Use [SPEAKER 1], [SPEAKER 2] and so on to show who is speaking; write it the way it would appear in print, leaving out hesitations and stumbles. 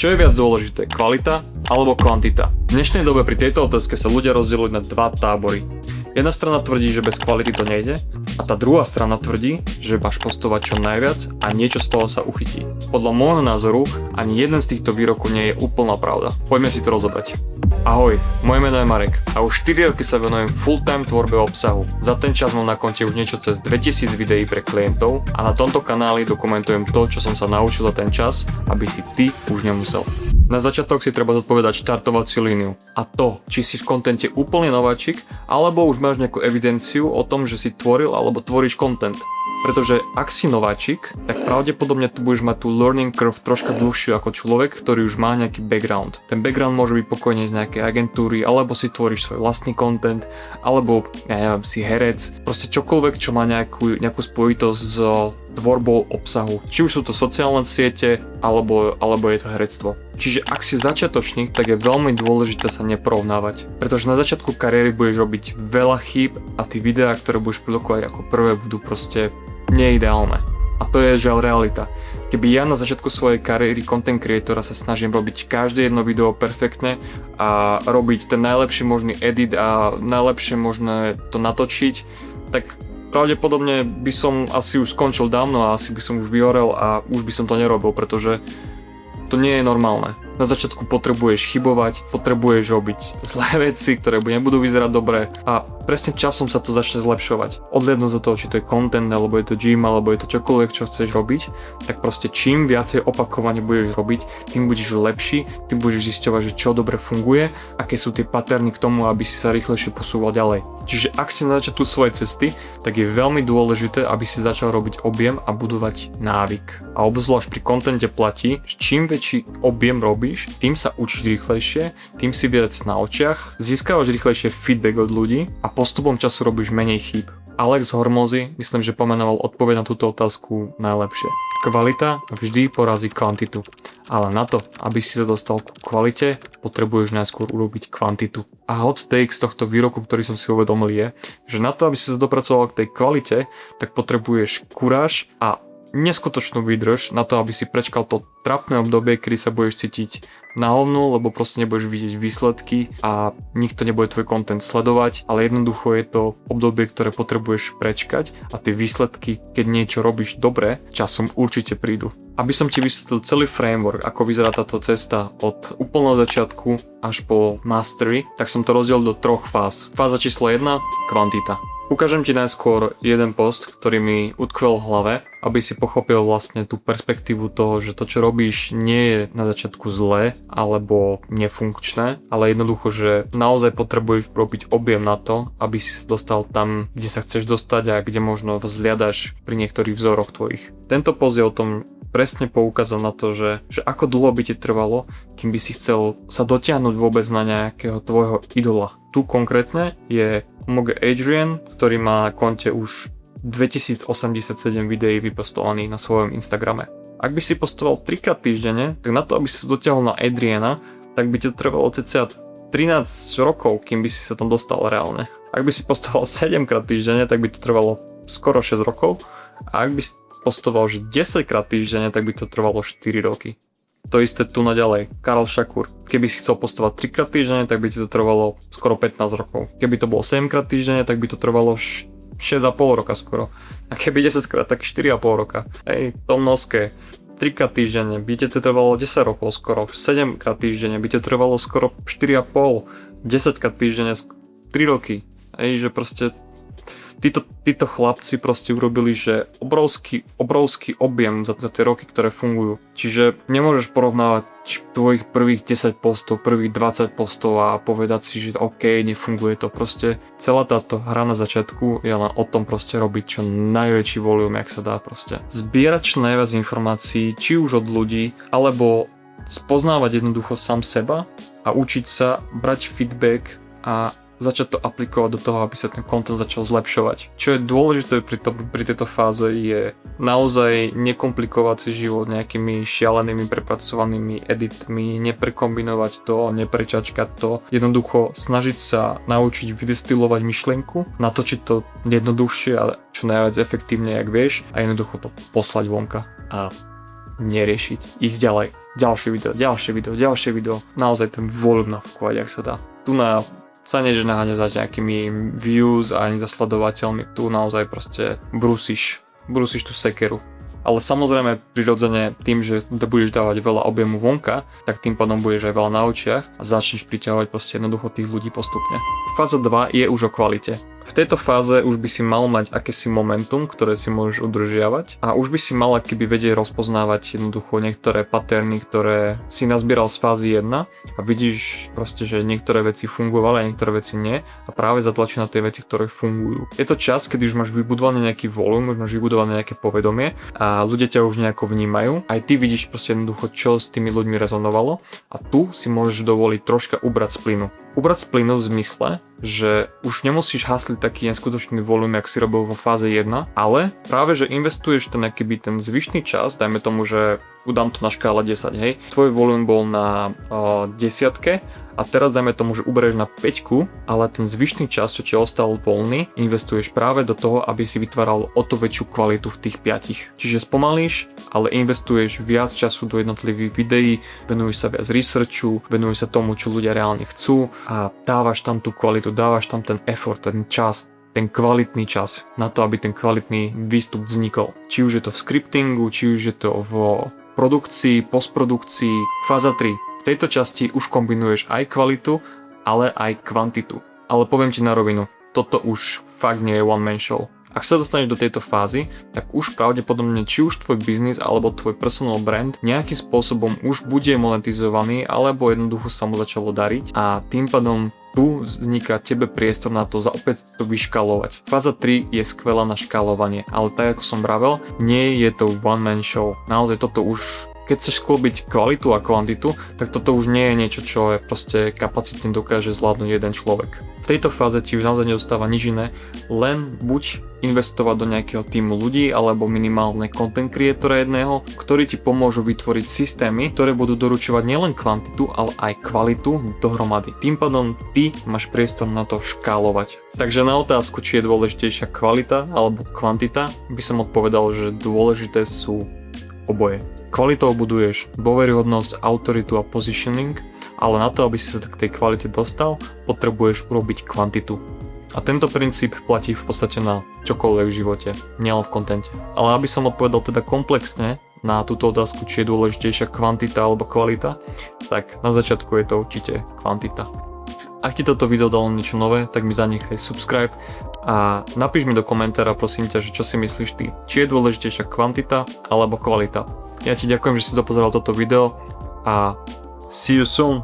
[SPEAKER 1] Čo je viac dôležité, kvalita alebo kvantita? V dnešnej dobe pri tejto otázke sa ľudia rozdielujú na dva tábory. Jedna strana tvrdí, že bez kvality to nejde a tá druhá strana tvrdí, že máš postovať čo najviac a niečo z toho sa uchytí. Podľa môjho názoru ani jeden z týchto výrokov nie je úplná pravda. Poďme si to rozobrať. Ahoj, moje meno je Marek a už 4 roky sa venujem full-time tvorbe obsahu. Za ten čas mám na konte už niečo cez 2000 videí pre klientov a na tomto kanáli dokumentujem to, čo som sa naučil za ten čas, aby si ty už nemusel. Na začiatok si treba zodpovedať štartovaciu líniu a to, či si v kontente úplne nováčik, alebo už máš nejakú evidenciu o tom, že si tvoril alebo tvoríš kontent. Pretože ak si nováčik, tak pravdepodobne tu budeš mať tú learning curve troška dlhšiu ako človek, ktorý už má nejaký background. Ten background môže byť pokojne z nejakej agentúry, alebo si tvoríš svoj vlastný content, alebo ja neviem, si herec, proste čokoľvek, čo má nejakú spojitosť s tvorbou obsahu. Či už sú to sociálne siete, alebo je to herectvo. Čiže ak si začiatočník, tak je veľmi dôležité sa neporovnávať. Pretože na začiatku kariéry budeš robiť veľa chýb a tie videá, ktoré budeš produkovať ako prvé, budú proste neideálne. A to je žiaľ realita. Keby ja na začiatku svojej kariéry content creatora sa snažím robiť každé jedno video perfektne a robiť ten najlepší možný edit a najlepšie možné to natočiť, tak pravdepodobne by som asi už skončil dávno a asi by som už vyhorel a už by som to nerobil, pretože to nie je normálne. Na začiatku potrebuješ chybovať, potrebuješ robiť zlé veci, ktoré nebudú vyzerať dobre a presne časom sa to začne zlepšovať. Odhľadnúť od toho, či to je content, alebo je to gym, alebo je to čokoľvek, čo chceš robiť, tak proste čím viacej opakovane budeš robiť, tým budeš lepší, tým budeš zisťovať, že čo dobre funguje, aké sú tie paterny k tomu, aby si sa rýchlejšie posúval ďalej. Čiže ak si na začiatku svojej cesty, tak je veľmi dôležité, aby si začal robiť objem a budovať návyk. A obzvlášť pri kontente platí, že čím väčší objem robíš, tým sa učíš rýchlejšie, tým si viac na očiach, získavaš rýchlejšie feedback od ľudí a postupom času robíš menej chýb. Alex Hormozy, myslím, že pomenoval odpoveď na túto otázku najlepšie. Kvalita vždy porazí kvantitu, ale na to, aby si sa dostal ku kvalite, potrebuješ najskôr urobiť kvantitu. A hot take z tohto výroku, ktorý som si uvedomil je, že na to, aby si sa dopracoval k tej kvalite, tak potrebuješ kuráž a neskutočnú výdrž na to, aby si prečkal to trapné obdobie, kedy sa budeš cítiť na hovnu, lebo proste nebudeš vidieť výsledky a nikto nebude tvoj content sledovať, ale jednoducho je to obdobie, ktoré potrebuješ prečkať a tie výsledky, keď niečo robíš dobre, časom určite prídu. Aby som ti vysvetlil celý framework, ako vyzerá táto cesta od úplného začiatku až po mastery, tak som to rozdelil do troch fáz. Fáza číslo 1, kvantita. Ukážem ti najskôr jeden post, ktorý mi utkvel v hlave, aby si pochopil vlastne tú perspektívu toho, že to, čo robíš, nie je na začiatku zlé alebo nefunkčné, ale jednoducho, že naozaj potrebuješ robiť objem na to, aby si sa dostal tam, kde sa chceš dostať a kde možno vzliadaš pri niektorých vzoroch tvojich. Tento post je o tom presne poukázal na to, že ako dlho by ti trvalo, kým by si chcel sa dotiahnuť vôbec na nejakého tvojho idola. Tu konkrétne je Moge Adrian, ktorý má na konte už 2087 videí vypostovaných na svojom Instagrame. Ak by si postoval 3-krát týždenne, tak na to, aby si sa dotiahol na Adriana, tak by ti to trvalo cca 13 rokov, kým by si sa tam dostal reálne. Ak by si postoval 7-krát týždenne, tak by to trvalo skoro 6 rokov. A ak by si postoval že 10-krát týždenne, tak by to trvalo 4 roky. To isté tu naďalej. Karel Shakur. Keby si chcel postovať 3-krát týždenne, tak by ti to trvalo skoro 15 rokov. Keby to bolo 7-krát týždenne, tak by to trvalo 6,5 roka skoro. A keby 10-krát, tak 4,5 roka. Tom Noske. 3-krát týždenne by ti to trvalo 10 rokov skoro. 7-krát týždenne by ti to trvalo skoro 4,5. 10-krát týždenne 3 roky. Že proste títo chlapci proste urobili, že obrovský objem za tie roky, ktoré fungujú. Čiže nemôžeš porovnávať tvojich prvých 10 postov, prvých 20 postov a povedať si, že OK, nefunguje to. Proste celá táto hra na začiatku je len o tom proste robiť čo najväčší volume, jak sa dá proste. Zbierať čo najviac informácií, či už od ľudí, alebo spoznávať jednoducho sám seba a učiť sa brať feedback a začať to aplikovať do toho, aby sa ten content začal zlepšovať. Čo je dôležité pri tejto fáze je naozaj nekomplikovať si život nejakými šialenými prepracovanými editmi, neprekombinovať to, neprečačkať to. Jednoducho snažiť sa naučiť vydestilovať myšlienku, natočiť to jednoduchšie, ale čo najviac efektívne, jak vieš, a jednoducho to poslať vonka. A neriešiť. Ísť ďalej. Ďalšie video. Naozaj ten volume nafúkovať, ak sa dá. Tu sa nejdeš naháňať za nejakými views a ani za sledovateľmi. Tu naozaj proste brúsiš tú sekeru. Ale samozrejme prirodzene tým, že budeš dávať veľa objemu vonka, tak tým pádom budeš aj veľa na očiach a začneš priťahovať proste jednoducho tých ľudí postupne. Fáza 2 je už o kvalite. V tejto fáze už by si mal mať akési momentum, ktoré si môžeš udržiavať a už by si mal akýby vedieť rozpoznávať jednoducho niektoré paterny, ktoré si nazbieral z fázy 1 a vidíš proste, že niektoré veci fungovali a niektoré veci nie a práve zatlačí na tie veci, ktoré fungujú. Je to čas, kedy už máš vybudovaný nejaký volum, už máš vybudované nejaké povedomie a ľudia ťa už nejako vnímajú. Aj ty vidíš proste jednoducho, čo s tými ľuďmi rezonovalo a tu si môžeš dovoliť troška ubrať z plynu. Ubrať z plynu v zmysle, že už nemusíš hasliť taký neskutočný volum, jak si robil vo fáze 1, ale práve, že investuješ ten zvyšný čas, dajme tomu, že udám to na škále 10, hej, tvoj volum bol na 10 a teraz dajme tomu, že uberieš na 5, ale ten zvyšný čas, čo ti ostal voľný, investuješ práve do toho, aby si vytváral o to väčšiu kvalitu v tých 5. Čiže spomalíš, ale investuješ viac času do jednotlivých videí, venuješ sa viac researchu, venuješ sa tomu, čo ľudia reálne chcú a dávaš tam tú kvalitu, dávaš tam ten effort, ten čas, ten kvalitný čas na to, aby ten kvalitný výstup vznikol. Či už je to v scriptingu, či už je to v produkcii, postprodukcii. Fáza 3. V tejto časti už kombinuješ aj kvalitu, ale aj kvantitu. Ale poviem ti na rovinu, toto už fakt nie je one man show. Ak sa dostaneš do tejto fázy, tak už pravdepodobne či už tvoj biznis alebo tvoj personal brand nejakým spôsobom už bude monetizovaný alebo jednoducho sa mu začalo dariť a tým pádom tu vzniká tebe priestor na to opäť to vyškalovať. Fáza 3 je skvelá na škalovanie, ale tak ako som vravel, nie je to one man show. Naozaj toto už, keď chceš sklobiť kvalitu a kvantitu, tak toto už nie je niečo, čo je proste kapacitne dokáže zvládnuť jeden človek. V tejto fáze ti už naozaj nedostáva nič iné, len buď investovať do nejakého týmu ľudí alebo minimálne content creatora jedného, ktorí ti pomôžu vytvoriť systémy, ktoré budú doručovať nielen kvantitu, ale aj kvalitu dohromady. Tým pádom ty máš priestor na to škálovať. Takže na otázku, či je dôležitejšia kvalita alebo kvantita, by som odpovedal, že dôležité sú oboje. Kvalitou buduješ dôveryhodnosť, autoritu a positioning, ale na to, aby si sa k tej kvalite dostal, potrebuješ urobiť kvantitu. A tento princíp platí v podstate na čokoľvek v živote, nielen v kontente. Ale aby som odpovedal teda komplexne na túto otázku, či je dôležitejšia kvantita alebo kvalita, tak na začiatku je to určite kvantita. Ak ti toto video dalo niečo nové, tak mi zanechaj subscribe a napíš mi do komentára, prosím ťa, že čo si myslíš ty, či je dôležitejšia kvantita alebo kvalita. Ja ti ďakujem, že si dopozeral toto video a see you soon.